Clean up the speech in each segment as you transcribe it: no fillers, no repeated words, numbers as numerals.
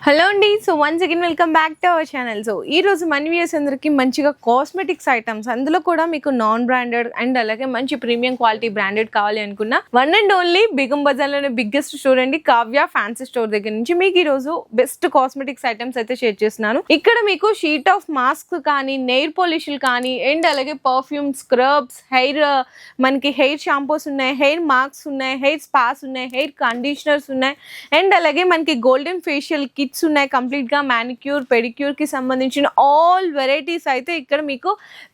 Hello అండి. So once again welcome back to our channel. So ఈ రోజు మన వ్యూయర్స్ అందరికి మంచిగా కాస్మెటిక్స్ ఐటమ్స్, అందులో కూడా మీకు నాన్ బ్రాండెడ్ అండ్ అలాగే మంచి ప్రీమియం క్వాలిటీ బ్రాండెడ్ కావాలి అనుకున్న వన్ అండ్ ఓన్లీ బేగం బజార్లోనే బిగ్గెస్ట్ స్టోర్ అండి కావ్య ఫ్యాన్సీ స్టోర్ దగ్గర నుంచి మీకు ఈ రోజు బెస్ట్ కాస్మెటిక్స్ ఐటమ్స్ అయితే షేర్ చేస్తున్నాను. ఇక్కడ మీకు షీట్ ఆఫ్ మాస్క్ కానీ, నెయిల్ పాలిష్లు కానీ, అండ్ అలాగే పర్ఫ్యూమ్, స్క్రబ్స్, మనకి హెయిర్ షాంపూస్ ఉన్నాయి, హెయిర్ మాస్క్స్ ఉన్నాయి, హెయిర్ స్పాస్ ఉన్నాయి, హెయిర్ కండిషనర్స్ ఉన్నాయి, అండ్ అలాగే మనకి గోల్డెన్ ఫేషియల్ కిట్స్ ఉన్నాయి. కంప్లీట్ గా మానిక్యూర్, పెడిక్యూర్ కి సంబంధించిన ఆల్ వెరైటీస్ అయితే ఇక్కడ మీకు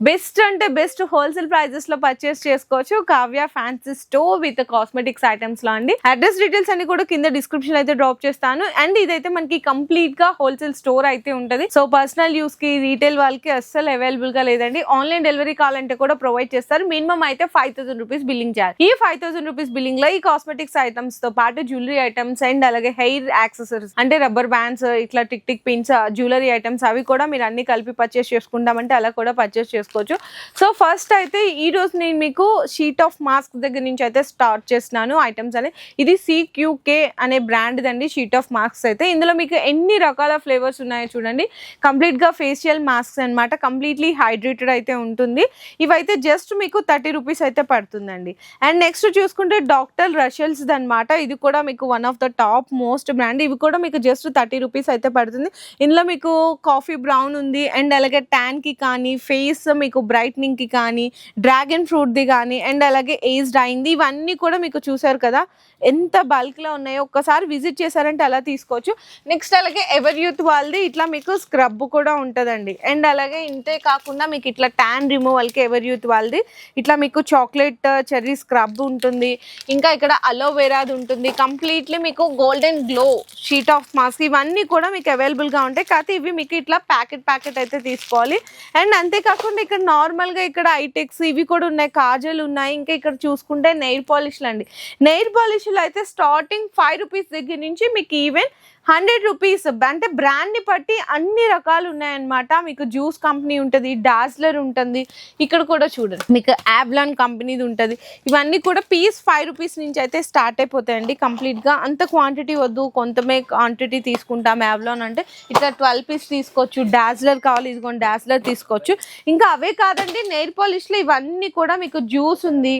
బెస్ట్ అంటే బెస్ట్ హోల్సేల్ ప్రైజెస్ లో పర్చేస్ చేసుకోవచ్చు. Kavya fancy store with cosmetics items లో అండి. అడ్రస్ డీటెయిల్స్ అన్ని కూడా కింద డిస్క్రిప్షన్ అయితే డ్రాప్ చేస్తాను. అండ్ ఇదైతే మనకి కంప్లీట్ గా హోల్సేల్ స్టోర్ అయితే ఉంటది. సో పర్సనల్ యూస్ కి, రీటైల్ వాళ్ళకి అస్సలు అవైలబుల్ గా లేదండి. ఆన్లైన్ డెలివరీ కావాలంటే కూడా ప్రొవైడ్ చేస్తారు. మినిమం అయితే 5000 రూపీస్ బిల్లింగ్ చేయాలి. ఈ 5000 రూపీస్ బిల్లింగ్ లో ఈ కాస్మెటిక్స్ ఐటమ్స్ తో పాటు జ్యువెలరీ ఐటమ్స్ అండ్ అలాగే హెయిర్ యాక్సెసరీస్ అంటే రబ్బర్ బ్యాండ్స్, ఇట్లా tick tick pins, jewellery items అవి కూడా మీరు అన్ని కలిపి పర్చేస్ చేసుకుంటామంటే అలా కూడా పర్చేస్ చేసుకోవచ్చు. సో ఫస్ట్ అయితే ఈ రోజు నేను మీకు షీట్ ఆఫ్ మాస్క్ దగ్గర నుంచి అయితే స్టార్ట్ చేస్తున్నాను ఐటమ్స్ అనేది. ఇది CQK అనే brand Dandi sheet of masks అయితే. ఇందులో మీకు ఎన్ని రకాల ఫ్లేవర్స్ ఉన్నాయో చూడండి. కంప్లీట్ గా ఫేషియల్ మాస్క్స్ అనమాట. కంప్లీట్లీ హైడ్రేటెడ్ అయితే ఉంటుంది. ఇవైతే జస్ట్ మీకు 30 రూపీస్ అయితే పడుతుందండి. అండ్ నెక్స్ట్ చూసుకుంటే డాక్టర్ రషెల్స్ అనమాట. ఇది కూడా మీకు one of the top most brand. ఇవి కూడా మీకు జస్ట్ 30 రూపీస్ అయితే పడుతుంది. ఇందులో మీకు కాఫీ బ్రౌన్ ఉంది, అండ్ అలాగే ట్యాన్ కి కానీ, ఫేస్ మీకు బ్రైట్నింగ్ కి కానీ, డ్రాగన్ ఫ్రూట్ ది కానీ, అండ్ అలాగే ఏజ్ డైయింగ్ది, ఇవన్నీ కూడా మీకు చూసారు కదా ఎంత బల్క్ లో ఉన్నాయో. ఒక్కసారి విజిట్ చేశారంటే అలా తీసుకోవచ్చు. నెక్స్ట్ అలాగే ఎవర్ యూత్ వాళ్ళది ఇట్లా మీకు స్క్రబ్ కూడా ఉంటుందండి. అండ్ అలాగే ఇంతే కాకుండా మీకు ఇట్లా ట్యాన్ రిమూవల్ కి ఎవర్ యూత్ వాళ్ళది ఇట్లా మీకు చాక్లెట్ చెర్రీ స్క్రబ్ ఉంటుంది. ఇంకా ఇక్కడ అలోవెరాది ఉంటుంది. కంప్లీట్లీ మీకు golden glow sheet of mask ఇవన్నీ కూడా మీకు అవైలబుల్ గా ఉంటాయి. కాకపోతే ఇవి మీకు ఇట్లా ప్యాకెట్ అయితే తీసుకోవాలి. అండ్ అంతేకాకుండా ఇక్కడ నార్మల్ గా ఇక్కడ ఐటెక్స్ ఇవి కూడా ఉన్నాయి, కాజల్ ఉన్నాయి. ఇంకా ఇక్కడ చూసుకుంటే నెయిల్ పాలిష్లు అండి. నెయిల్ పాలిష్లు అయితే స్టార్టింగ్ 5 రూపీస్ దగ్గర నుంచి మీకు ఈవెన్ 100 రూపీస్ అంటే బ్రాండ్ ని బట్టి అన్ని రకాలు ఉన్నాయన్నమాట. మీకు జ్యూస్ కంపెనీ ఉంటుంది, డాజ్లర్ ఉంటుంది. ఇక్కడ కూడా చూడండి మీకు యాబ్లాన్ కంపెనీది ఉంటుంది. ఇవన్నీ కూడా పీస్ 5 రూపీస్ నుంచి అయితే స్టార్ట్ అయిపోతాయండి. కంప్లీట్ గా అంత క్వాంటిటీ వద్దు, కొంతమే క్వాంటిటీ తీసుకుంటాం యాబ్లాన్ అంటే ఇట్లా 12 పీస్ తీసుకోవచ్చు. డాజ్లర్ కావాలి, ఇదిగోండి డాజ్లర్ తీసుకోవచ్చు. ఇంకా అవే కాదండి, నెయిల్ పాలిష్ లో ఇవన్నీ కూడా మీకు జ్యూస్ ఉంది.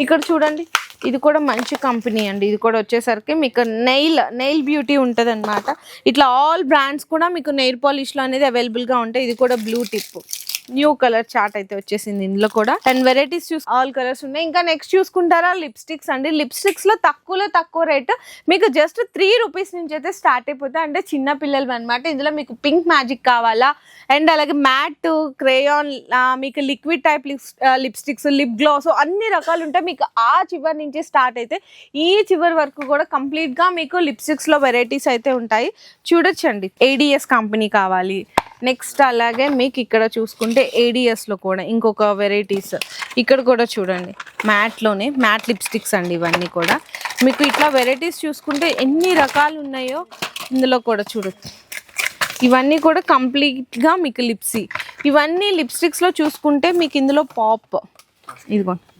ఇక్కడ చూడండి ఇది కూడా మంచి కంపెనీ అండి. ఇది కూడా వచ్చేసరికి మీకు నెయిల్ బ్యూటీ ఉంటుంది అనమాట. ఇట్లా ఆల్ బ్రాండ్స్ కూడా మీకు నెయిల్ పాలిష్లో అనేది అవైలబుల్గా ఉంటాయి. ఇది కూడా blue tip new colour chart అయితే వచ్చేసింది. ఇందులో కూడా 10 వెరైటీస్ ఆల్ కలర్స్ ఉన్నాయి. ఇంకా నెక్స్ట్ చూసుకుంటారా లిప్స్టిక్స్ అండి. లిప్స్టిక్స్ లో తక్కువ రేట్ మీకు జస్ట్ 3 రూపీస్ నుంచి అయితే స్టార్ట్ అయిపోతాయి. అంటే చిన్న పిల్లలు అనమాట. ఇందులో మీకు పింక్ మ్యాజిక్ కావాలా, అండ్ అలాగే మ్యాట్, క్రేయాన్, మీకు liquid type lipsticks, lip gloss అన్ని రకాలు ఉంటాయి. మీకు ఆ చివరి నుంచి స్టార్ట్ అయితే ఈ చివరి వరకు కూడా కంప్లీట్ గా మీకు లిప్స్టిక్స్ లో వెరైటీస్ అయితే ఉంటాయి. చూడొచ్చండి. ADS కంపెనీ కావాలి. నెక్స్ట్ అలాగే మీకు ఇక్కడ చూసుకుంటే ADS లో కూడా ఇంకొక వెరైటీస్ ఇక్కడ కూడా చూడండి. మ్యాట్లోనే మ్యాట్ లిప్స్టిక్స్ అండి. ఇవన్నీ కూడా మీకు ఇట్లా వెరైటీస్ చూసుకుంటే ఎన్ని రకాలు ఉన్నాయో ఇందులో కూడా చూడొచ్చు. ఇవన్నీ కూడా కంప్లీట్గా మీకు ఇవన్నీ లిప్స్టిక్స్లో చూసుకుంటే మీకు ఇందులో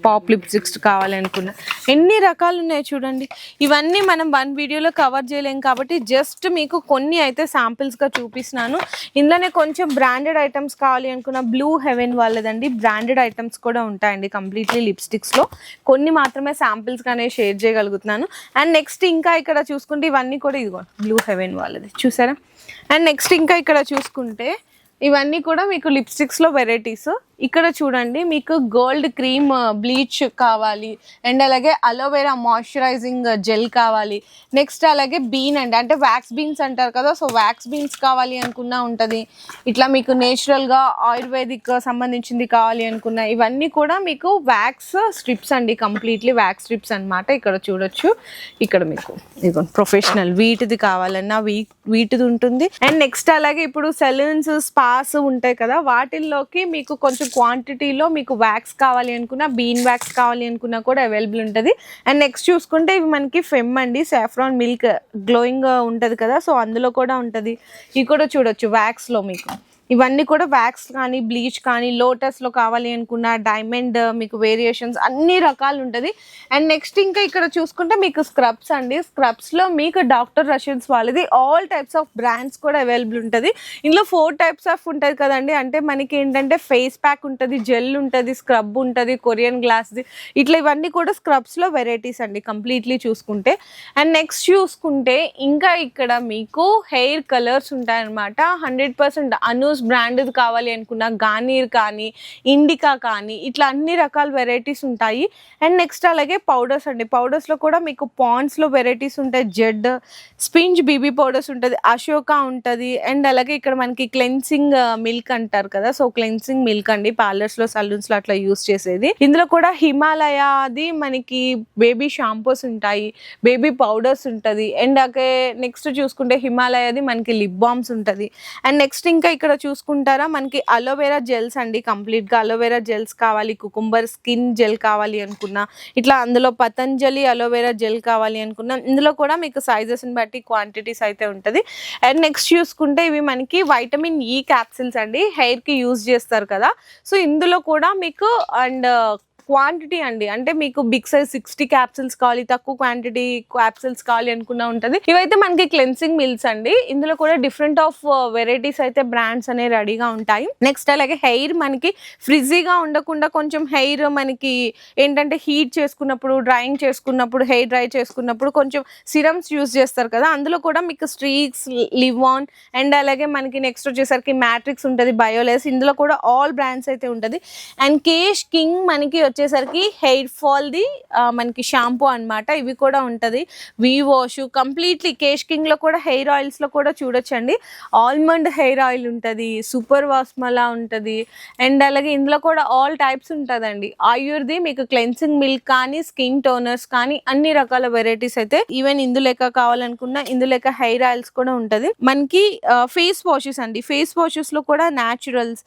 పాప్ లిప్స్టిక్స్ కావాలనుకున్నా ఎన్ని రకాలు ఉన్నాయో చూడండి. ఇవన్నీ మనం వన్ వీడియోలో కవర్ చేయలేం కాబట్టి జస్ట్ మీకు కొన్ని అయితే శాంపిల్స్గా చూపిస్తున్నాను. ఇందులోనే కొంచెం బ్రాండెడ్ ఐటమ్స్ కావాలి అనుకున్న బ్లూ హెవెన్ వాళ్ళదండి. బ్రాండెడ్ ఐటమ్స్ కూడా ఉంటాయండి కంప్లీట్లీ లిప్స్టిక్స్లో. కొన్ని మాత్రమే శాంపిల్స్గానే షేర్ చేయగలుగుతున్నాను. అండ్ నెక్స్ట్ ఇంకా ఇక్కడ చూసుకుంటే ఇవన్నీ కూడా ఇదిగో బ్లూ హెవెన్ వాళ్ళది చూసారా. అండ్ నెక్స్ట్ ఇంకా ఇక్కడ చూసుకుంటే ఇవన్నీ కూడా మీకు లిప్స్టిక్స్లో వెరైటీస్. ఇక్కడ చూడండి మీకు గోల్డ్ క్రీమ్ బ్లీచ్ కావాలి, అండ్ అలాగే అలోవెరా మాయిశ్చరైజింగ్ జెల్ కావాలి. నెక్స్ట్ అలాగే బీన్ అండి, అంటే వ్యాక్స్ బీన్స్ అంటారు కదా, సో వ్యాక్స్ బీన్స్ కావాలి అనుకున్నా ఉంటుంది. ఇట్లా మీకు నేచురల్గా ఆయుర్వేదిక్ సంబంధించింది కావాలి అనుకున్నా ఇవన్నీ కూడా మీకు వ్యాక్స్ స్ట్రిప్స్ అండి. కంప్లీట్లీ వ్యాక్స్ స్ట్రిప్స్ అనమాట. ఇక్కడ చూడొచ్చు. ఇక్కడ మీకు ఇదిగో ప్రొఫెషనల్ వీటిది కావాలన్నా వీటిది ఉంటుంది. అండ్ నెక్స్ట్ అలాగే ఇప్పుడు సెలూన్స్, స్పాస్ ఉంటాయి కదా, వాటిల్లోకి మీకు కొంచెం క్వాంటిటీలో మీకు వ్యాక్స్ కావాలి అనుకున్నా, బీన్ వ్యాక్స్ కావాలి అనుకున్నా కూడా అవైలబుల్ ఉంటుంది. అండ్ నెక్స్ట్ చూసుకుంటే ఇవి మనకి ఫెమ్ అండి, సాఫ్రాన్ మిల్క్ గ్లోయింగ్ ఉంటుంది కదా, సో అందులో కూడా ఉంటుంది. ఇవి కూడా చూడొచ్చు వ్యాక్స్లో మీకు ఇవన్నీ కూడా వ్యాక్స్ కానీ బ్లీచ్ కానీ లోటస్లో కావాలి అనుకున్న డైమండ్ మీకు వేరియేషన్స్ అన్ని రకాలు ఉంటుంది. అండ్ నెక్స్ట్ ఇంకా ఇక్కడ చూసుకుంటే మీకు స్క్రబ్స్ అండి. స్క్రబ్స్లో మీకు డాక్టర్ రషిల్స్ వాళ్ళది ఆల్ టైప్స్ ఆఫ్ బ్రాండ్స్ కూడా అవైలబుల్ ఉంటుంది. ఇందులో 4 టైప్స్ ఆఫ్ ఉంటుంది కదండి. అంటే మనకి ఏంటంటే ఫేస్ ప్యాక్ ఉంటుంది, జెల్ ఉంటుంది, స్క్రబ్ ఉంటుంది, కొరియన్ గ్లాస్ది, ఇట్లా ఇవన్నీ కూడా స్క్రబ్స్లో వెరైటీస్ అండి కంప్లీట్లీ చూసుకుంటే. అండ్ నెక్స్ట్ చూసుకుంటే ఇంకా ఇక్కడ మీకు హెయిర్ కలర్స్ ఉంటాయన్నమాట. 100% అనూస్ బ్రాండ్ కావాలి అనుకున్న గార్నియర్ కానీ ఇండికా కానీ ఇట్లా అన్ని రకాల వెరైటీస్ ఉంటాయి. అండ్ నెక్స్ట్ అలాగే పౌడర్స్ అండి. పౌడర్స్లో కూడా మీకు పాండ్స్లో వెరైటీస్ ఉంటాయి. జెడ్ స్పింజ్ బీబీ పౌడర్స్ ఉంటుంది, అశోక ఉంటుంది. అండ్ అలాగే ఇక్కడ మనకి క్లెన్సింగ్ మిల్క్ అంటారు కదా, సో క్లెన్సింగ్ మిల్క్ అండి పార్లర్స్లో సలూన్స్లో అట్లా యూస్ చేసేది. ఇందులో కూడా హిమాలయాది మనకి బేబీ షాంపూస్ ఉంటాయి, బేబీ పౌడర్స్ ఉంటుంది. అండ్ అలాగే నెక్స్ట్ చూసుకుంటే హిమాలయాది మనకి లిప్ బామ్స్ ఉంటుంది. అండ్ నెక్స్ట్ ఇంకా ఇక్కడ చూసుకుంటారా మనకి అలోవెరా జెల్స్ అండి. కంప్లీట్గా అలోవెరా జెల్స్ కావాలి, కుకుంబర్ స్కిన్ జెల్ కావాలి అనుకున్నా ఇట్లా, అందులో పతంజలి అలోవెరా జెల్ కావాలి అనుకున్నా ఇందులో కూడా మీకు సైజెస్ని బట్టి క్వాంటిటీస్ అయితే ఉంటుంది. అండ్ నెక్స్ట్ చూసుకుంటే ఇవి మనకి వైటమిన్ ఈ క్యాప్సిల్స్ అండి, హెయిర్కి యూజ్ చేస్తారు కదా, సో ఇందులో కూడా మీకు అండ్ క్వాంటిటీ అండి. అంటే మీకు బిగ్ సైజ్ 60 క్యాప్సిల్స్ కావాలి, తక్కువ క్వాంటిటీ క్యాప్సిల్స్ కావాలి అనుకున్నా ఉంటుంది. ఇవైతే మనకి క్లెన్సింగ్ మిల్క్స్ అండి. ఇందులో కూడా డిఫరెంట్ ఆఫ్ వెరైటీస్ అయితే బ్రాండ్స్ అనేవి రెడీగా ఉంటాయి. నెక్స్ట్ అలాగే హెయిర్ మనకి ఫ్రిజీగా ఉండకుండా కొంచెం హెయిర్ మనకి ఏంటంటే హీట్ చేసుకున్నప్పుడు, డ్రైయింగ్ చేసుకున్నప్పుడు, హెయిర్ డ్రై చేసుకున్నప్పుడు కొంచెం సిరమ్స్ యూజ్ చేస్తారు కదా, అందులో కూడా మీకు స్ట్రీక్స్, లివ్ ఆన్ అండ్ అలాగే మనకి నెక్స్ట్ వచ్చేసరికి మ్యాట్రిక్స్ ఉంటుంది, బయోలెస్, ఇందులో కూడా ఆల్ బ్రాండ్స్ అయితే ఉంటుంది. అండ్ కేష్ కింగ్ మనకి వచ్చేసరికి హెయిర్ ఫాల్ది మనకి షాంపూ అనమాట, ఇవి కూడా ఉంటుంది. వీ వాష్ కంప్లీట్లీ కేష్ కింగ్లో కూడా హెయిర్ ఆయిల్స్లో కూడా చూడొచ్చండి. ఆల్మండ్ హెయిర్ ఆయిల్ ఉంటుంది, సూపర్ వాస్మలా ఉంటుంది. అండ్ అలాగే ఇందులో కూడా ఆల్ టైప్స్ ఉంటుందండి. ఆయుర్ది మీకు క్లెన్సింగ్ మిల్క్ కానీ స్కిన్ టోనర్స్ కానీ అన్ని రకాల వెరైటీస్ అయితే ఈవెన్ ఇందులేక కావాలనుకున్న ఇందులేక హెయిర్ ఆయిల్స్ కూడా ఉంటుంది. మనకి ఫేస్ వాషెస్ అండి. ఫేస్ వాషెస్లో కూడా న్యాచురల్స్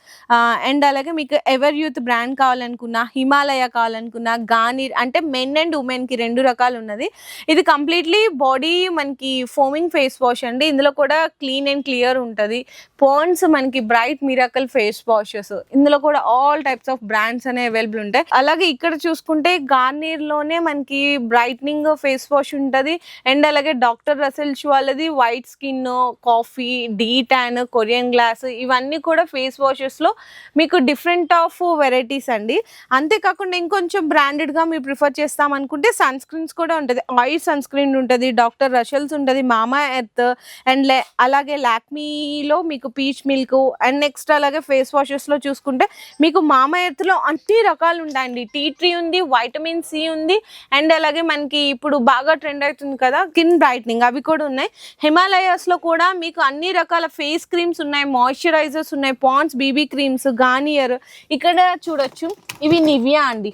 అండ్ అలాగే మీకు ఎవర్ యూత్ బ్రాండ్ కావాలనుకున్న, హిమాలయ కావాలనుకున్న, గార్నియర్ అంటే మెన్ అండ్ ఉమెన్ కి 2 రకాలు ఉన్నది. ఇది కంప్లీట్లీ బాడీ మనకి ఫోమింగ్ ఫేస్ వాష్ అండి. ఇందులో కూడా క్లీన్ అండ్ క్లియర్ ఉంటుంది. పాండ్స్ మనకి బ్రైట్ మిరాకల్ ఫేస్ వాషెస్, ఇందులో కూడా ఆల్ టైప్స్ ఆఫ్ బ్రాండ్స్ అనేవి అవైలబుల్ ఉంటాయి. అలాగే ఇక్కడ చూసుకుంటే గార్నియర్ లోనే మనకి బ్రైట్నింగ్ ఫేస్ వాష్ ఉంటుంది. అండ్ అలాగే డాక్టర్ రసెల్స్ వాళ్ళది white skin, coffee, D tan, Korean glass, ఇవన్నీ కూడా ఫేస్ వాషెస్ లో మీకు డిఫరెంట్ ఆఫ్ వెరైటీస్ అండి. అంతేకాకుండా ఇంకొంచెం బ్రాండెడ్గా మీరు ప్రిఫర్ చేస్తాం అనుకుంటే సన్ స్క్రీన్స్ కూడా ఉంటుంది. ఆయిల్ సన్ స్క్రీన్ ఉంటుంది, డాక్టర్ రషెల్స్ ఉంటుంది, మామా ఎర్త్ అండ్ అలాగే లాక్మీలో మీకు పీచ్ మిల్క్. అండ్ నెక్స్ట్ అలాగే ఫేస్ వాషెస్లో చూసుకుంటే మీకు మామా ఎర్త్లో అన్ని రకాలు ఉంటాయండి. టీ ట్రీ ఉంది, వైటమిన్ సి ఉంది, అండ్ అలాగే మనకి ఇప్పుడు బాగా ట్రెండ్ అవుతుంది కదా స్కిన్ బ్రైట్నింగ్, అవి కూడా ఉన్నాయి. హిమాలయాస్లో కూడా మీకు అన్ని రకాల ఫేస్ క్రీమ్స్ ఉన్నాయి, మాయిశ్చరైజర్స్ ఉన్నాయి, పాండ్స్ బీబీ క్రీమ్స్, గార్నియర్. ఇక్కడ చూడొచ్చు ఇవి నివియా అండి,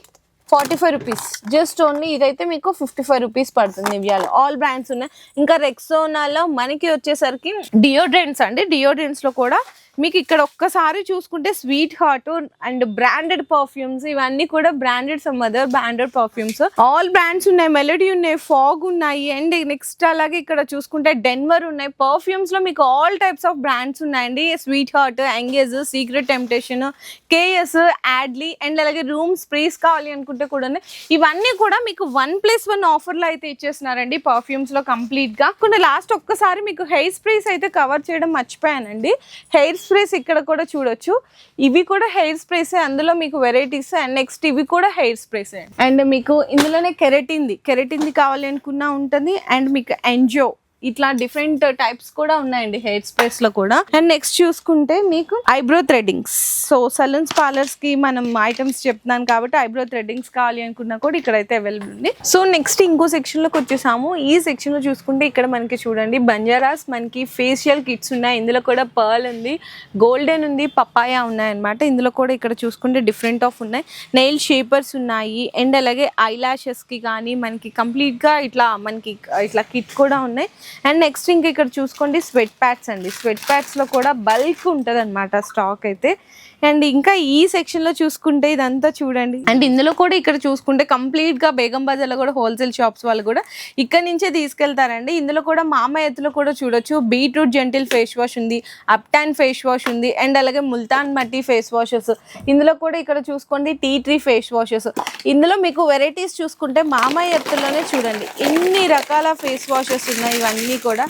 45 రూపీస్ జస్ట్ ఓన్లీ. ఇదైతే మీకు 55 రూపీస్ పడుతుంది. నివియాలో ఆల్ బ్రాండ్స్ ఉన్నాయి. ఇంకా రెక్సోనాలో మనకి వచ్చేసరికి డియోడ్రెంట్స్ అండి. డియోడ్రెంట్స్లో కూడా మీకు ఇక్కడ ఒక్కసారి చూసుకుంటే sweet heart and branded perfumes, ఇవన్నీ కూడా branded some other branded perfumes, all brands ఉన్నాయి. మెలోడీ ఉన్నాయి, ఫాగ్ ఉన్నాయి. అండ్ నెక్స్ట్ అలాగే ఇక్కడ చూసుకుంటే డెన్వర్ ఉన్నాయి. పర్ఫ్యూమ్స్ లో మీకు ఆల్ టైప్స్ ఆఫ్ బ్రాండ్స్ ఉన్నాయండి. Sweet heart, Engage, Secret Temptation, KS, Yardley and అలాగే రూమ్ స్ప్రేస్ కావాలి అనుకుంటే కూడా ఇవన్నీ కూడా మీకు 1+1 ఆఫర్ లో అయితే ఇచ్చేస్తున్నారండి పర్ఫ్యూమ్స్ లో కంప్లీట్ గా. కొన్ని లాస్ట్ ఒక్కసారి మీకు హెయిర్ స్ప్రేస్ అయితే కవర్ చేయడం మర్చిపోయానండి. హెయిర్ స్ప్రేస్ ఇక్కడ కూడా చూడొచ్చు, ఇవి కూడా హెయిర్ స్ప్రేస్, అందులో మీకు వెరైటీస్. అండ్ నెక్స్ట్ ఇవి కూడా హెయిర్ స్ప్రేస్ అండ్ మీకు ఇందులోనే కెరటిన్ది కావాలి అనుకున్నా ఉంటుంది. అండ్ మీకు ఎంజో ఇట్లా డిఫరెంట్ టైప్స్ కూడా ఉన్నాయండి హెయిర్ స్ప్రేస్ లో కూడా. అండ్ నెక్స్ట్ చూసుకుంటే మీకు eyebrow threadings, so saloons parlours కి మనం ఐటమ్స్ చెప్తున్నాను కాబట్టి ఐబ్రో థ్రెడ్డింగ్స్ కావాలి అనుకున్నా కూడా ఇక్కడైతే అవైలబుల్ ఉంది. సో నెక్స్ట్ ఇంకో సెక్షన్ లోకి వచ్చేసాము. ఈ సెక్షన్ లో చూసుకుంటే ఇక్కడ మనకి చూడండి బంజారాస్ మనకి ఫేషియల్ కిట్స్ ఉన్నాయి. ఇందులో కూడా పర్ల్ ఉంది, గోల్డెన్ ఉంది, పపాయా ఉన్నాయి అనమాట. ఇందులో కూడా ఇక్కడ చూసుకుంటే డిఫరెంట్ ఆఫ్ ఉన్నాయి. నెయిల్ షేపర్స్ ఉన్నాయి. అండ్ అలాగే ఐ లాషెస్ కి కానీ మనకి కంప్లీట్ గా ఇట్లా మనకి ఇట్లా కిట్ కూడా ఉన్నాయి. అండ్ నెక్స్ట్ ఇంకా ఇక్కడ చూసుకోండి స్వెట్ ప్యాడ్స్ అండి. స్వెట్ ప్యాడ్స్ లో కూడా బల్క్ ఉంటుంది అనమాట స్టాక్ అయితే. అండ్ ఇంకా ఈ సెక్షన్ లో చూసుకుంటే ఇదంతా చూడండి. అండ్ ఇందులో కూడా ఇక్కడ చూసుకుంటే కంప్లీట్ గా బేగం బజార్ లో కూడా హోల్సేల్ షాప్స్ వాళ్ళు కూడా ఇక్కడ నుంచే తీసుకెళ్తారండి. ఇందులో కూడా మామ ఎత్తులో కూడా చూడొచ్చు. బీట్రూట్ జెంటిల్ ఫేస్ వాష్ ఉంది, అప్టాన్ ఫేస్ వాష్ ఉంది, అండ్ అలాగే ముల్తాన్ మట్టి ఫేస్ వాషెస్. ఇందులో కూడా ఇక్కడ చూసుకోండి టీ ట్రీ ఫేస్ వాషెస్. ఇందులో మీకు వెరైటీస్ చూసుకుంటే మామ ఎత్తులోనే చూడండి ఎన్ని రకాల ఫేస్ వాషెస్ ఉన్నాయి ఇవన్నీ కూడా.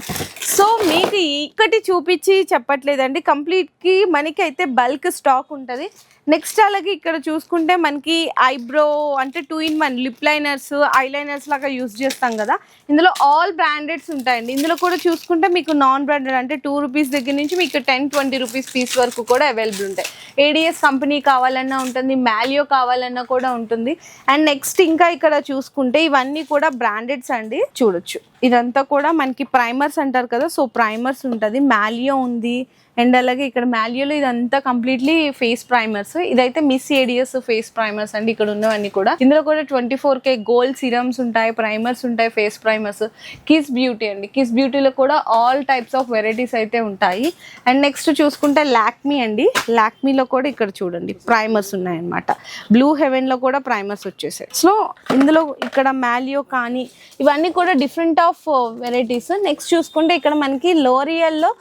సో మీకు ఇక్కటి చూపించి చెప్పట్లేదండి, కంప్లీట్ కి మనకి అయితే బల్క్ స్టాక్ ఉంటుంది. నెక్స్ట్ అలాగే ఇక్కడ చూసుకుంటే మనకి ఐబ్రో అంటే 2-in-1 lip liners, I liners లాగా యూజ్ చేస్తాం కదా, ఇందులో ఆల్ బ్రాండెడ్స్ ఉంటాయండి. ఇందులో కూడా చూసుకుంటే మీకు నాన్ బ్రాండెడ్ అంటే 2 రూపీస్ దగ్గర నుంచి మీకు 10-20 రూపీస్ పీస్ వరకు కూడా అవైలబుల్ ఉంటాయి. ఏడిఎస్ కంపెనీ కావాలన్నా ఉంటుంది, మ్యాలియో కావాలన్నా కూడా ఉంటుంది. అండ్ నెక్స్ట్ ఇంకా ఇక్కడ చూసుకుంటే ఇవన్నీ కూడా బ్రాండెడ్స్ అండి, చూడొచ్చు. ఇదంతా కూడా మనకి ప్రైమర్స్ అంటారు కదా, సో ప్రైమర్స్ ఉంటుంది. మ్యాలియో ఉంది, అండ్ అలాగే ఇక్కడ మ్యాలియోలో ఇదంతా కంప్లీట్లీ ఫేస్ ప్రైమర్స్. ఇదైతే మిస్ ఏడియస్ ఫేస్ ప్రైమర్స్ అండి ఇక్కడ ఉన్నవన్నీ కూడా. ఇందులో కూడా 24K గోల్డ్ సిరమ్స్ ఉంటాయి, ప్రైమర్స్ ఉంటాయి, ఫేస్ ప్రైమర్స్. కిస్ బ్యూటీ అండి, కిస్ బ్యూటీలో కూడా ఆల్ టైప్స్ ఆఫ్ వెరైటీస్ అయితే ఉంటాయి. అండ్ నెక్స్ట్ చూసుకుంటే లాక్మీ అండి, లాక్మీలో కూడా ఇక్కడ చూడండి ప్రైమర్స్ ఉన్నాయన్నమాట. బ్లూ హెవెన్లో కూడా ప్రైమర్స్ వచ్చేసాయి. సో ఇందులో ఇక్కడ మ్యాలియో కానీ ఇవన్నీ కూడా డిఫరెంట్ ఆఫ్ వెరైటీస్. నెక్స్ట్ చూసుకుంటే ఇక్కడ మనకి లోరియల్లో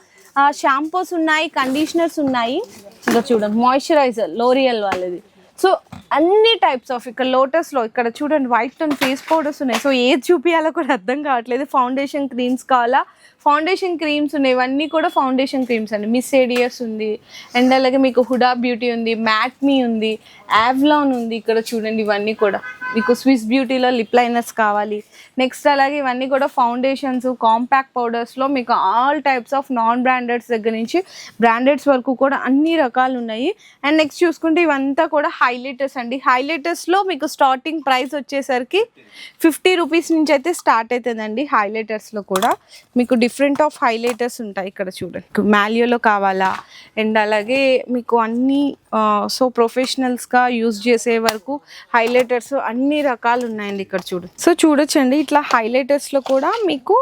షాంపూస్ ఉన్నాయి, కండిషనర్స్ ఉన్నాయి. ఇంకా చూడండి మాయిశ్చరైజర్ లోరియల్ వాళ్ళది. సో అన్ని టైప్స్ ఆఫ్ ఇక్కడ లోటస్లో ఇక్కడ చూడండి వైట్ టోన్ ఫేస్ పౌడర్స్ ఉన్నాయి. సో ఏది చూపించాలో కూడా అర్థం కావట్లేదు. ఫౌండేషన్ క్రీమ్స్ కావాలా, ఫౌండేషన్ క్రీమ్స్ ఉన్నాయి. ఇవన్నీ కూడా ఫౌండేషన్ క్రీమ్స్ అండి. మిస్ ఏడియస్ ఉంది, అండ్ అలాగే మీకు హుడా బ్యూటీ ఉంది, మ్యాట్మీ ఉంది, యావ్లాన్ ఉంది. ఇక్కడ చూడండి ఇవన్నీ కూడా మీకు స్విస్ బ్యూటీలో లిప్ లైనర్స్ కావాలి. నెక్స్ట్ అలాగే ఇవన్నీ కూడా ఫౌండేషన్స్, కాంపాక్ట్ పౌడర్స్లో మీకు ఆల్ టైప్స్ ఆఫ్ నాన్ బ్రాండెడ్స్ దగ్గర నుంచి బ్రాండెడ్స్ వరకు కూడా అన్ని రకాలు ఉన్నాయి. అండ్ నెక్స్ట్ చూసుకుంటే ఇవంతా కూడా హైలైటర్స్ అండి. హైలైటర్స్లో మీకు స్టార్టింగ్ ప్రైస్ వచ్చేసరికి 50 రూపీస్ నుంచి అయితే స్టార్ట్ అవుతుందండి. హైలైటర్స్లో కూడా మీకు డిఫరెంట్ ఆఫ్ హైలైటర్స్ ఉంటాయి. ఇక్కడ చూడండి మ్యాలియోలో కావాలా, అండ్ అలాగే మీకు అన్ని సో ప్రొఫెషనల్స్గా యూజ్ చేసే వరకు హైలైటర్స్ అన్ని రకాలు ఉన్నాయండి ఇక్కడ చూడండి. సో చూడొచ్చండి ఇట్లా హైలైటర్స్లో కూడా మీకు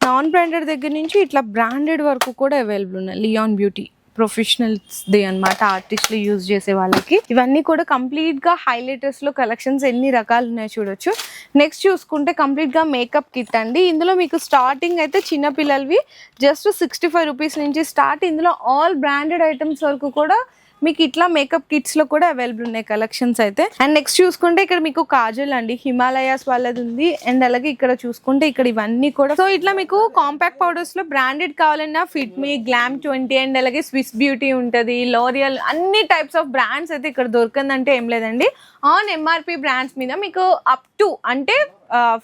నాన్ బ్రాండెడ్ దగ్గర నుంచి ఇట్లా బ్రాండెడ్ వరకు కూడా అవైలబుల్ ఉన్నాయి. లియాన్ బ్యూటీ ప్రొఫెషనల్స్ దే అనమాట, ఆర్టిస్టులు యూజ్ చేసే వాళ్ళకి. ఇవన్నీ కూడా కంప్లీట్గా హైలైటర్స్లో కలెక్షన్స్ ఎన్ని రకాలు ఉన్నాయో చూడొచ్చు. నెక్స్ట్ చూసుకుంటే కంప్లీట్గా మేకప్ కిట్ అండి. ఇందులో మీకు స్టార్టింగ్ అయితే చిన్నపిల్లలవి జస్ట్ 65 రూపీస్ నుంచి స్టార్ట్. ఇందులో ఆల్ బ్రాండెడ్ ఐటమ్స్ వరకు కూడా మీకు ఇట్లా మేకప్ కిట్స్ లో కూడా అవైలబుల్ ఉన్నాయి కలెక్షన్స్ అయితే. అండ్ నెక్స్ట్ చూసుకుంటే ఇక్కడ మీకు కాజల్ అండి, హిమాలయాస్ వాళ్ళది ఉంది. అండ్ అలాగే ఇక్కడ చూసుకుంటే ఇక్కడ ఇవన్నీ కూడా సో ఇట్లా మీకు కాంపాక్ట్ పౌడర్స్ లో బ్రాండెడ్ కావాలన్నా ఫిట్ మీ, గ్లామ్ 20, అండ్ అలాగే స్విస్ బ్యూటీ ఉంటుంది, లోరియల్, అన్ని టైప్స్ ఆఫ్ బ్రాండ్స్ అయితే ఇక్కడ దొరకందంటే ఏం లేదండి. ఆన్ ఎంఆర్పి బ్రాండ్స్ మీద మీకు అప్ టు అంటే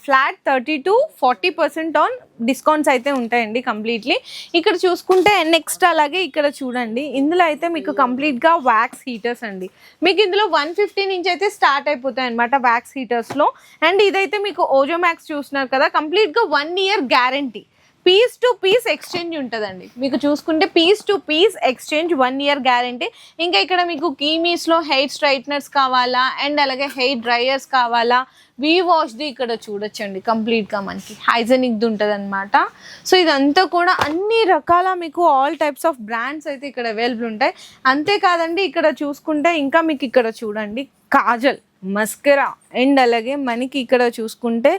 ఫ్లాట్ 30 to 40% ఆన్ డిస్కౌంట్స్ అయితే ఉంటాయండి కంప్లీట్లీ. ఇక్కడ చూసుకుంటే నెక్స్ట్ అలాగే ఇక్కడ చూడండి ఇందులో అయితే మీకు కంప్లీట్గా వ్యాక్స్ హీటర్స్ అండి. మీకు ఇందులో 150 నుంచి అయితే స్టార్ట్ అయిపోతాయి అనమాట వ్యాక్స్ హీటర్స్లో. అండ్ ఇదైతే మీకు ఓజోమాక్స్ చూస్తున్నారు కదా, కంప్లీట్గా 1 year guarantee, piece to piece exchange ఉంటుందండి. మీకు చూసుకుంటే piece to piece exchange 1 year guarantee. ఇంకా ఇక్కడ మీకు కీమీస్లో హెయిర్ స్ట్రైట్నర్స్ కావాలా, అండ్ అలాగే హెయిర్ డ్రైయర్స్ కావాలా, వీ వాష్ది ఇక్కడ చూడొచ్చండి కంప్లీట్గా మనకి హైజెనిక్ది ఉంటుంది అనమాట. సో ఇదంతా కూడా అన్ని రకాల మీకు ఆల్ టైప్స్ ఆఫ్ బ్రాండ్స్ అయితే ఇక్కడ అవైలబుల్ ఉంటాయి. అంతేకాదండి ఇక్కడ చూసుకుంటే ఇంకా మీకు ఇక్కడ చూడండి కాజల్, మస్కరా, అండ్ అలాగే మనకి ఇక్కడ చూసుకుంటే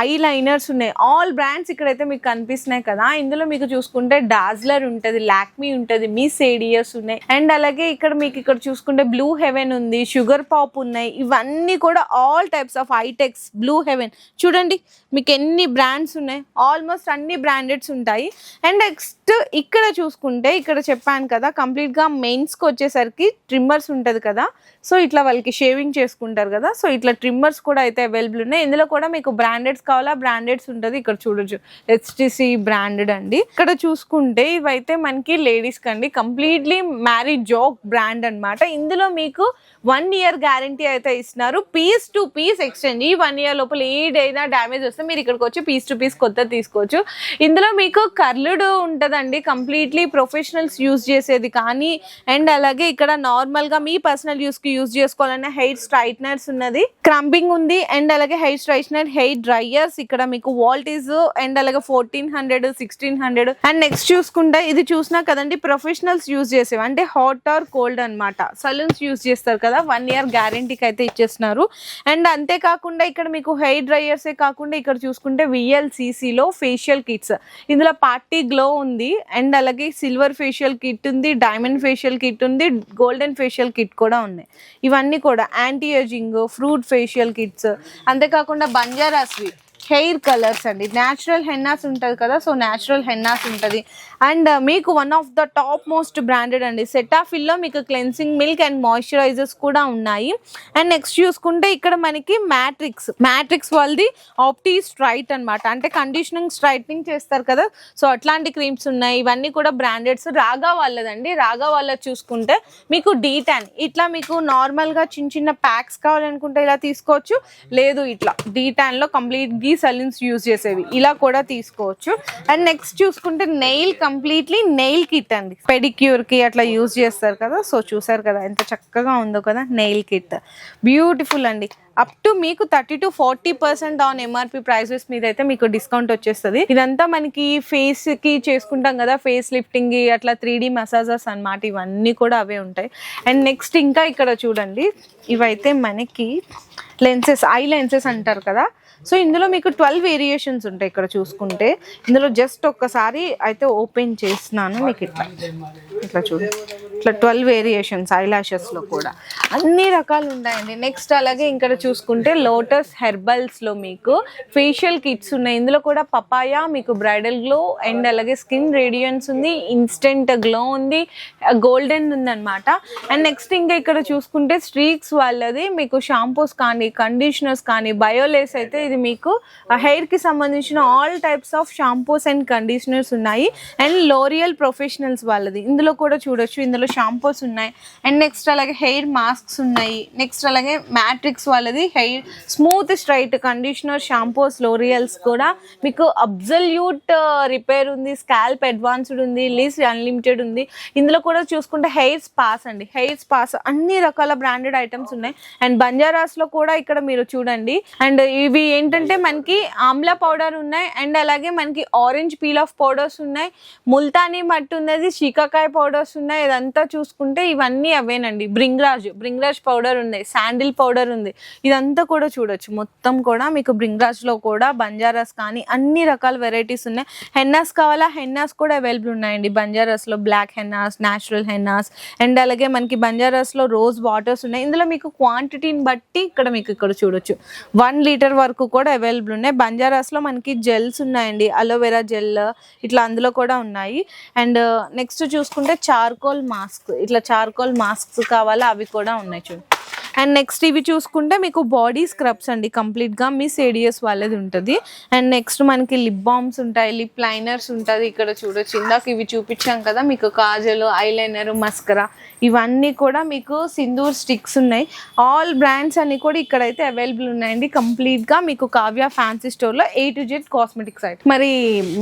ఐ లైనర్స్ ఉన్నాయి. ఆల్ బ్రాండ్స్ ఇక్కడైతే మీకు కనిపిస్తున్నాయి కదా. ఇందులో మీకు చూసుకుంటే డాజ్లర్ ఉంటుంది, లాక్మీ ఉంటుంది, మిస్ ఏడియస్ ఉన్నాయి, అండ్ అలాగే ఇక్కడ మీకు ఇక్కడ చూసుకుంటే బ్లూ హెవెన్ ఉంది, షుగర్ పాప్ ఉన్నాయి. ఇవన్నీ కూడా all types of Eyetex, Blue Heaven చూడండి మీకు ఎన్ని బ్రాండ్స్ ఉన్నాయి, ఆల్మోస్ట్ అన్ని బ్రాండెడ్స్ ఉంటాయి. అండ్ నెక్స్ట్ ఇక్కడ చూసుకుంటే ఇక్కడ చెప్పాను కదా కంప్లీట్గా మెయిన్స్కి వచ్చేసరికి ట్రిమ్మర్స్ ఉంటుంది కదా. సో ఇట్లా వాళ్ళకి షేవింగ్ చేసుకుంటారు కదా, సో ఇట్లా ట్రిమ్మర్స్ కూడా అయితే అవైలబుల్ ఉన్నాయి. ఇందులో కూడా మీకు బ్రాండెడ్స్ కావాలా, బ్రాండెడ్స్ ఉంటుంది. ఇక్కడ చూడొచ్చు HTC బ్రాండెడ్ అండి. ఇక్కడ చూసుకుంటే ఇవైతే మనకి లేడీస్ కండి, కంప్లీట్లీ మ్యారీడ్ జోక్ బ్రాండ్ అనమాట. ఇందులో మీకు 1 year గ్యారంటీ అయితే ఇస్తున్నారు. పీస్ టు పీస్ ఎక్స్చేంజ్, ఈ 1 year లోపల ఏదైనా డ్యామేజ్ వస్తే మీరు ఇక్కడికి వచ్చి పీస్ టు పీస్ కొత్త తీసుకోవచ్చు. ఇందులో మీకు కర్లుడ్ ఉంటుందండి, కంప్లీట్లీ ప్రొఫెషనల్స్ యూజ్ చేసేది కానీ, అండ్ అలాగే ఇక్కడ నార్మల్గా మీ పర్సనల్ యూస్కి యూజ్ చేసుకోవాలన్నా హెయిర్ స్ట్రైట్నర్స్ ఉన్నది, క్రాంబి క్రిమ్పింగ్ ఉంది అండ్ అలాగే హెయిర్ స్ట్రైట్నర్, హెయిర్ డ్రైయర్స్, ఇక్కడ మీకు వాల్టీస్ అండ్ అలాగే 1400, 1600. అండ్ నెక్స్ట్ చూసుకుంటే ఇది చూసినా కదండి, ప్రొఫెషనల్స్ యూజ్ చేసేవి అంటే హాట్ ఆర్ కోల్డ్ అనమాట. సలూన్స్ యూజ్ చేస్తారు కదా, 1 year గ్యారంటీకి అయితే ఇచ్చేస్తున్నారు. అండ్ అంతేకాకుండా ఇక్కడ మీకు హెయిర్ డ్రైయర్సే కాకుండా ఇక్కడ చూసుకుంటే VLCCలో ఫేషియల్ కిట్స్, ఇందులో పార్టీ గ్లో ఉంది అండ్ అలాగే సిల్వర్ ఫేషియల్ కిట్ ఉంది, డైమండ్ ఫేషియల్ కిట్ ఉంది, గోల్డెన్ ఫేషియల్ కిట్ కూడా ఉన్నాయి. ఇవన్నీ కూడా anti ageing, fruit facial kits, అంతేకాకుండా బంజారాస్వి హెయిర్ కలర్స్ అండి, న్యాచురల్ హెన్నాస్ ఉంటుంది కదా, సో న్యాచురల్ హెన్నాస్ ఉంటుంది. అండ్ మీకు one of the top most branded అండి సెటాఫిల్లో మీకు క్లెన్సింగ్ మిల్క్ అండ్ మాయిశ్చరైజర్స్ కూడా ఉన్నాయి. అండ్ నెక్స్ట్ చూసుకుంటే ఇక్కడ మనకి మ్యాట్రిక్స్ వాళ్ళది ఆప్టీ స్ట్రైట్ అనమాట, అంటే కండిషనింగ్ స్ట్రైట్నింగ్ చేస్తారు కదా, సో అట్లాంటి క్రీమ్స్ ఉన్నాయి. ఇవన్నీ కూడా బ్రాండెడ్స్. రాగా వాళ్ళదండి, రాగా వాళ్ళది చూసుకుంటే మీకు D10 ఇట్లా మీకు నార్మల్గా చిన్న చిన్న ప్యాక్స్ కావాలనుకుంటే ఇలా తీసుకోవచ్చు, లేదు ఇట్లా D10లో కంప్లీట్ సలూన్స్ యూజ్ చేసేవి ఇలా కూడా తీసుకోవచ్చు. అండ్ నెక్స్ట్ చూసుకుంటే కంప్లీట్లీ నెయిల్ కిట్ అండి, పెడిక్యూర్ కి అట్లా యూజ్ చేస్తారు కదా, సో చూసారు కదా ఎంత చక్కగా ఉందో కదా నెయిల్ కిట్, బ్యూటిఫుల్ అండి. అప్ టు మీకు 30 to 40% ఆన్ MRP ప్రైసెస్ మీద అయితే మీకు డిస్కౌంట్ వచ్చేస్తుంది. ఇదంతా మనకి ఫేస్ కి చేసుకుంటాం కదా, ఫేస్ లిఫ్టింగ్ అట్లా 3D మసాజర్స్ అన్నమాట, ఇవన్నీ కూడా అవే ఉంటాయి. అండ్ నెక్స్ట్ ఇంకా ఇక్కడ చూడండి, ఇవైతే మనకి లెన్సెస్, ఐ లెన్సెస్ అంటారు కదా, సో ఇందులో మీకు 12 వేరియేషన్స్ ఉంటాయి. ఇక్కడ చూసుకుంటే ఇందులో జస్ట్ ఒక్కసారి అయితే ఓపెన్ చేస్తున్నాను, మీకు ఇట్లా చూడండి, ఇట్లా 12 వేరియేషన్స్ ఐ లాషెస్లో కూడా అన్ని రకాలు ఉంటాయండి. నెక్స్ట్ అలాగే ఇక్కడ చూసుకుంటే లోటస్ హెర్బల్స్లో మీకు ఫేషియల్ కిట్స్ ఉన్నాయి. ఇందులో కూడా పపాయా మీకు బ్రైడల్ గ్లో అండ్ అలాగే స్కిన్ రేడియన్స్ ఉంది, ఇన్స్టెంట్ గ్లో ఉంది, గోల్డెన్ ఉందన్నమాట. అండ్ నెక్స్ట్ ఇంకా ఇక్కడ చూసుకుంటే స్ట్రీక్స్ వాళ్ళది మీకు షాంపూస్ కానీ కండిషనర్స్ కానీ, బయోలేస్ అయితే ఇది మీకు హెయిర్ కి సంబంధించిన all types of shampoos and conditioners ఉన్నాయి. అండ్ లోరియల్ ప్రొఫెషనల్స్ వాళ్ళది ఇందులో కూడా చూడొచ్చు, ఇందులో షాంపూస్ ఉన్నాయి. అండ్ నెక్స్ట్ అలాగే హెయిర్ మాస్క్స్ ఉన్నాయి. నెక్స్ట్ అలాగే మ్యాట్రిక్స్ వాళ్ళది hair smooth straight conditioner, shampoos, L'Oreal's కూడా మీకు అబ్సల్యూట్ రిపేర్ ఉంది, స్కాల్ప్ అడ్వాన్స్డ్ ఉంది, లీస్ అన్లిమిటెడ్ ఉంది. ఇందులో కూడా చూసుకుంటే హెయిర్ స్పాస్ అండి, హెయిర్ స్పాస్ అన్ని రకాల బ్రాండెడ్ ఐటమ్స్ ఉన్నాయి. అండ్ బంజారాస్ లో కూడా ఇక్కడ మీరు చూడండి. అండ్ ఇవి ఏంటంటే మనకి ఆమ్లా పౌడర్ ఉన్నాయి అండ్ అలాగే మనకి ఆరెంజ్ పీల్ ఆఫ్ పౌడర్స్ ఉన్నాయి, ముల్తానీ మట్టి ఉన్నది, శీకాకాయ పౌడర్స్ ఉన్నాయి. ఇదంతా చూసుకుంటే ఇవన్నీ అవేనండి. బ్రింగ్రాజ్ పౌడర్ ఉంది, శాండిల్ పౌడర్ ఉంది, ఇదంతా కూడా చూడొచ్చు. మొత్తం కూడా మీకు బ్రింగ్రాజ్ లో కూడా బంజారాస్ కానీ అన్ని రకాల వెరైటీస్ ఉన్నాయి. హెన్నాస్ కావాలా, హెన్నాస్ కూడా అవైలబుల్ ఉన్నాయండి బంజారాస్ లో, black hennas, natural hennas and అలాగే మనకి బంజారాస్ లో రోజ్ వాటర్స్ ఉన్నాయి. ఇందులో మీకు క్వాంటిటీని బట్టి ఇక్కడ మీకు ఇక్కడ చూడొచ్చు 1 లీటర్ వరకు కూడా అవైలబుల్ ఉన్నాయి. బంజారాస్ లో మనకి జెల్స్ ఉన్నాయండి, అలోవెరా జెల్ ఇట్లా అందులో కూడా ఉన్నాయి. అండ్ నెక్స్ట్ చూసుకుంటే చార్కోల్ మాస్క్, ఇట్లా చార్కోల్ మాస్క్స్ కావాలా అవి కూడా ఉన్నాయి చూడండి. అండ్ నెక్స్ట్ ఇవి చూసుకుంటే మీకు బాడీ స్క్రబ్స్ అండి, కంప్లీట్గా మిస్ ఏడియస్ వాళ్ళది ఉంటుంది. అండ్ నెక్స్ట్ మనకి లిప్ బామ్స్ ఉంటాయి, లిప్ లైనర్స్ ఉంటుంది, ఇక్కడ చూడొచ్చు. ఇందాక ఇవి చూపించాం కదా మీకు కాజల్, ఐలైనర్, మస్కరా, ఇవన్నీ కూడా మీకు సింధూర్ స్టిక్స్ ఉన్నాయి. ఆల్ బ్రాండ్స్ అన్ని కూడా ఇక్కడైతే అవైలబుల్ ఉన్నాయండి. కంప్లీట్గా మీకు కావ్య ఫ్యాన్సీ స్టోర్లో A to Z cosmetics item. మరి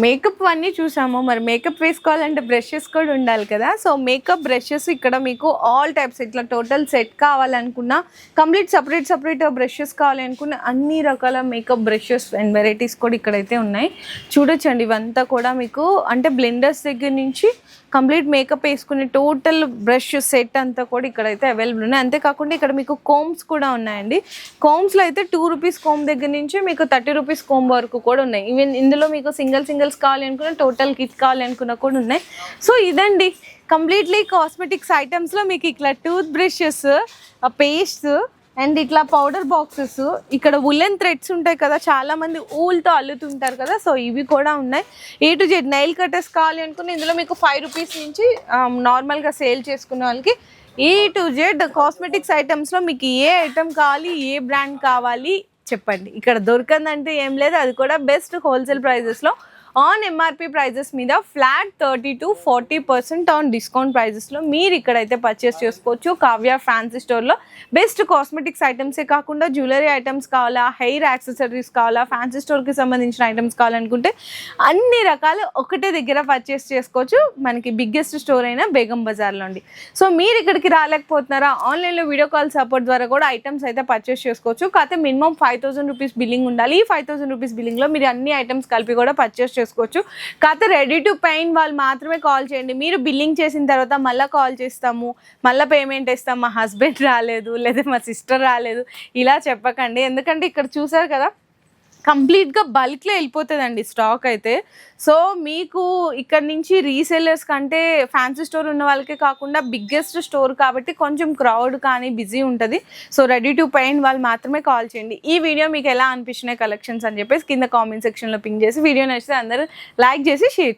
మేకప్ అన్నీ చూసాము, మరి మేకప్ వేసుకోవాలంటే బ్రషెస్ కూడా ఉండాలి కదా. సో మేకప్ బ్రషెస్ ఇక్కడ మీకు ఆల్ టైప్స్, ఇట్లా టోటల్ సెట్ కావాలనుకున్నా, కంప్లీట్ సపరేట్ బ్రషెస్ కావాలి అనుకున్న అన్ని రకాల మేకప్ బ్రషెస్ అండ్ వెరైటీస్ కూడా ఇక్కడైతే ఉన్నాయి. చూడొచ్చండి, ఇవంతా కూడా మీకు అంటే బ్లెండర్స్ దగ్గర నుంచి కంప్లీట్ మేకప్ వేసుకునే టోటల్ బ్రష్ సెట్ అంతా కూడా ఇక్కడైతే అవైలబుల్ ఉన్నాయి. అంతేకాకుండా ఇక్కడ మీకు కోమ్స్ కూడా ఉన్నాయండి. కోమ్స్లో అయితే 2 రూపీస్ కోమ్ దగ్గర నుంచి మీకు 30 రూపీస్ కోమ్ వరకు కూడా ఉన్నాయి. ఈవెన్ ఇందులో మీకు సింగిల్స్ కావాలి అనుకున్న, టోటల్ కిట్ కావాలి అనుకున్న కూడా ఉన్నాయి. సో ఇదండి కంప్లీట్లీ కాస్మెటిక్స్ ఐటమ్స్లో మీకు ఇట్లా టూత్ బ్రషెస్, పేస్ట్స్ అండ్ ఇట్లా పౌడర్ బాక్సెస్, ఇక్కడ ఉలెన్ థ్రెడ్స్ ఉంటాయి కదా, చాలా మంది ఊల్తో అల్లుతుంటారు కదా, సో ఇవి కూడా ఉన్నాయి. A to Z nail cutters కావాలి అనుకుని ఇందులో మీకు 5 రూపీస్ నుంచి నార్మల్గా సేల్ చేసుకునే వాళ్ళకి A to Z కాస్మెటిక్స్ ఐటమ్స్లో మీకు ఏ ఐటమ్ కావాలి, ఏ బ్రాండ్ కావాలి చెప్పండి. ఇక్కడ దొరకందంటే ఏం లేదు, అది కూడా బెస్ట్ హోల్సేల్ ప్రైజెస్లో ఆన్ ఎంఆర్పి ప్రైజెస్ మీద ఫ్లాట్ 30 to 40% ఆన్ డిస్కౌంట్ ప్రైజెస్లో మీరు ఇక్కడైతే పర్చేస్ చేసుకోవచ్చు. కావ్య ఫ్యాన్సీ స్టోర్లో బెస్ట్ కాస్మెటిక్స్ ఐటమ్సే కాకుండా జ్యువెలరీ ఐటమ్స్ కావాలా, హెయిర్ యాక్సెసరీస్ కావాలా, ఫ్యాన్సీ స్టోర్కి సంబంధించిన ఐటమ్స్ కావాలనుకుంటే అన్ని రకాలు ఒకటే దగ్గర పర్చేస్ చేసుకోవచ్చు. మనకి బిగ్గెస్ట్ స్టోర్ అయిన బేగం బజార్లో అండి. సో మీరు ఇక్కడికి రాలేకపోతున్నారా, ఆన్లైన్లో వీడియో కాల్ సపోర్ట్ ద్వారా కూడా ఐటమ్స్ అయితే పర్చేస్ చేసుకోవచ్చు. కాకపోతే మినిమం 5,000 రూపీస్ బిల్లింగ్ ఉండాలి. ఈ 5,000 రూపీస్ బిల్లింగ్లో మీరు అన్ని ఐటమ్స్ కలిపి కూడా పర్చేస్ చేసుకోవచ్చు. కాకపోతే రెడీ టు పెయిన్ వాళ్ళు మాత్రమే కాల్ చేయండి. మీరు బిల్లింగ్ చేసిన తర్వాత మళ్ళీ కాల్ చేస్తాము, మళ్ళీ పేమెంట్ ఇస్తాం, మా హస్బెండ్ రాలేదు లేదా మా సిస్టర్ రాలేదు ఇలా చెప్పకండి. ఎందుకంటే ఇక్కడ చూసారు కదా కంప్లీట్గా బల్క్లో వెళ్ళిపోతుందండి స్టాక్ అయితే. సో మీకు ఇక్కడ నుంచి రీసెల్లర్స్ కంటే ఫ్యాన్సీ స్టోర్ ఉన్న వాళ్ళకే కాకుండా బిగ్గెస్ట్ స్టోర్ కాబట్టి కొంచెం క్రౌడ్ కానీ బిజీ ఉంటుంది. సో రెడీ టు పెయిన్ వాళ్ళు మాత్రమే కాల్ చేయండి. ఈ వీడియో మీకు ఎలా అనిపించినాయి కలెక్షన్స్ అని చెప్పేసి కింద కామెంట్ సెక్షన్లో పింక్ చేసి, వీడియో నచ్చితే అందరూ లైక్ చేసి షేర్ చేయండి.